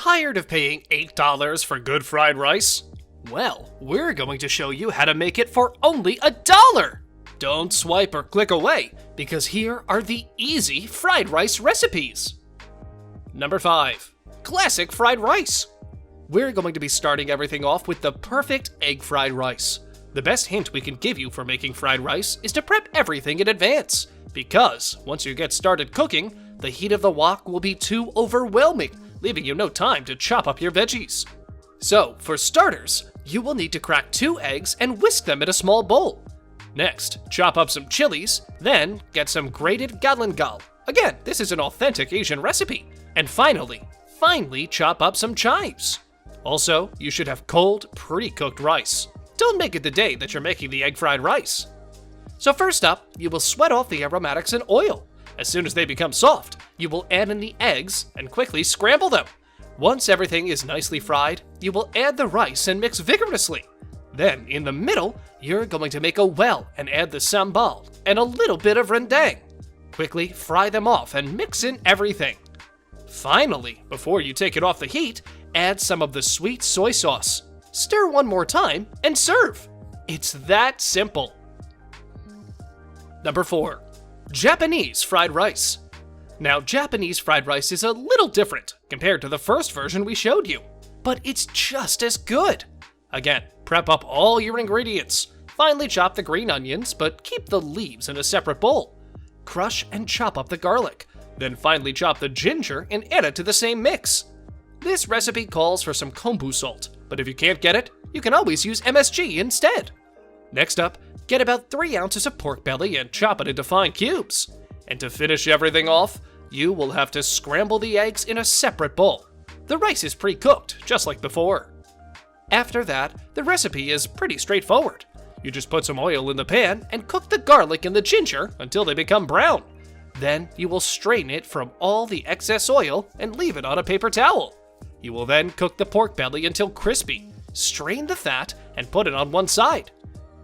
Tired of paying $8 for good fried rice? Well, we're going to show you how to make it for only $1. Don't swipe or click away, because here are the easy fried rice recipes. Number 5. Classic fried rice. We're going to be starting everything off with the perfect egg fried rice. The best hint we can give you for making fried rice is to prep everything in advance, because once you get started cooking, the heat of the wok will be too overwhelming, leaving you no time to chop up your veggies. So, for starters, you will need to crack 2 eggs and whisk them in a small bowl. Next, chop up some chilies, then get some grated galangal. Again, this is an authentic Asian recipe. And finally chop up some chives. Also, you should have cold, pre-cooked rice. Don't make it the day that you're making the egg fried rice. So first up, you will sweat off the aromatics in oil. As soon as they become soft, you will add in the eggs and quickly scramble them. Once everything is nicely fried, you will add the rice and mix vigorously. Then, in the middle, you're going to make a well and add the sambal and a little bit of rendang. Quickly fry them off and mix in everything. Finally, before you take it off the heat, add some of the sweet soy sauce. Stir one more time and serve. It's that simple. Number 4. Japanese fried rice. Now, Japanese fried rice is a little different compared to the first version we showed you, but it's just as good. Again, prep up all your ingredients. Finely chop the green onions, but keep the leaves in a separate bowl. Crush and chop up the garlic. Then finely chop the ginger and add it to the same mix. This recipe calls for some kombu salt, but if you can't get it, you can always use MSG instead. Next up, get about 3 ounces of pork belly and chop it into fine cubes. And to finish everything off, you will have to scramble the eggs in a separate bowl. The rice is pre-cooked, just like before. After that, the recipe is pretty straightforward. You just put some oil in the pan and cook the garlic and the ginger until they become brown. Then you will strain it from all the excess oil and leave it on a paper towel. You will then cook the pork belly until crispy, strain the fat, and put it on one side.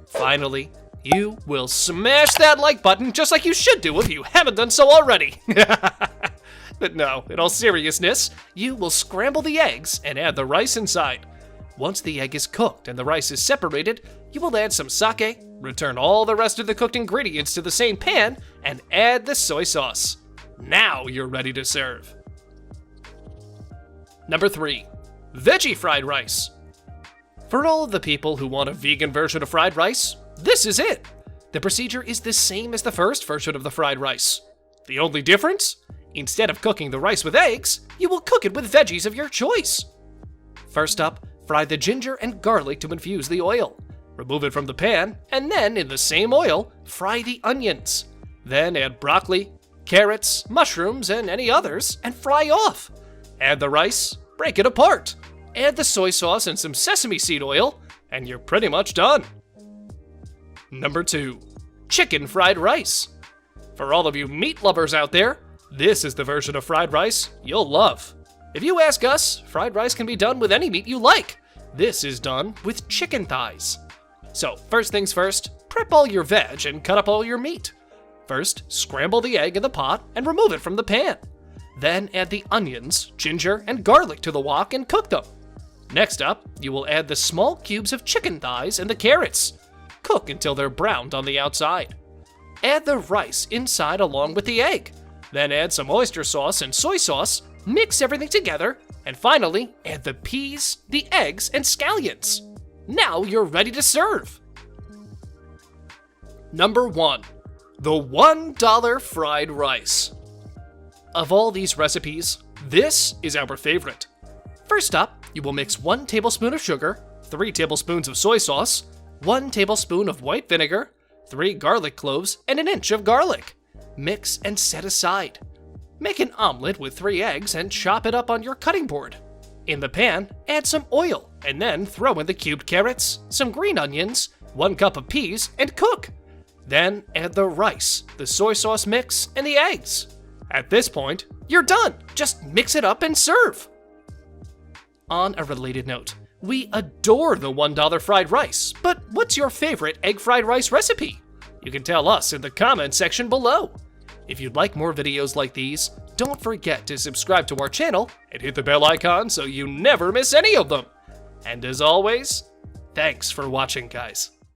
Finally, you will smash that like button just like you should do if you haven't done so already. But no, in all seriousness, you will scramble the eggs and add the rice inside. Once the egg is cooked and the rice is separated, you will add some sake, return all the rest of the cooked ingredients to the same pan, and add the soy sauce. Now you're ready to serve. Number 3. Veggie fried rice. For all of the people who want a vegan version of fried rice, this is it. The procedure is the same as the first version of the fried rice. The only difference? Instead of cooking the rice with eggs, you will cook it with veggies of your choice. First up, fry the ginger and garlic to infuse the oil. Remove it from the pan, and then in the same oil, fry the onions. Then add broccoli, carrots, mushrooms, and any others, and fry off. Add the rice, break it apart. Add the soy sauce and some sesame seed oil, and you're pretty much done. Number 2. Chicken fried rice. For all of you meat lovers out there, this is the version of fried rice you'll love. If you ask us, fried rice can be done with any meat you like. This is done with chicken thighs. So first things first, prep all your veg and cut up all your meat. First, scramble the egg in the pot and remove it from the pan. Then add the onions, ginger, and garlic to the wok and cook them. Next up, you will add the small cubes of chicken thighs and the carrots. Cook until they're browned on the outside. Add the rice inside along with the egg. Then add some oyster sauce and soy sauce, mix everything together, and finally add the peas, the eggs, and scallions. Now you're ready to serve. Number 1. The $1 fried rice. Of all these recipes, this is our favorite. First up, you will mix 1 tablespoon of sugar, 3 tablespoons of soy sauce, 1 tablespoon of white vinegar, 3 garlic cloves, and an inch of garlic. Mix and set aside. Make an omelet with 3 eggs and chop it up on your cutting board. In the pan, add some oil and then throw in the cubed carrots, some green onions, 1 cup of peas, and cook. Then add the rice, the soy sauce mix, and the eggs. At this point, you're done. Just mix it up and serve. On a related note, we adore the $1 fried rice, but what's your favorite egg fried rice recipe? You can tell us in the comments section below. If you'd like more videos like these, don't forget to subscribe to our channel and hit the bell icon so you never miss any of them. And as always, thanks for watching, guys.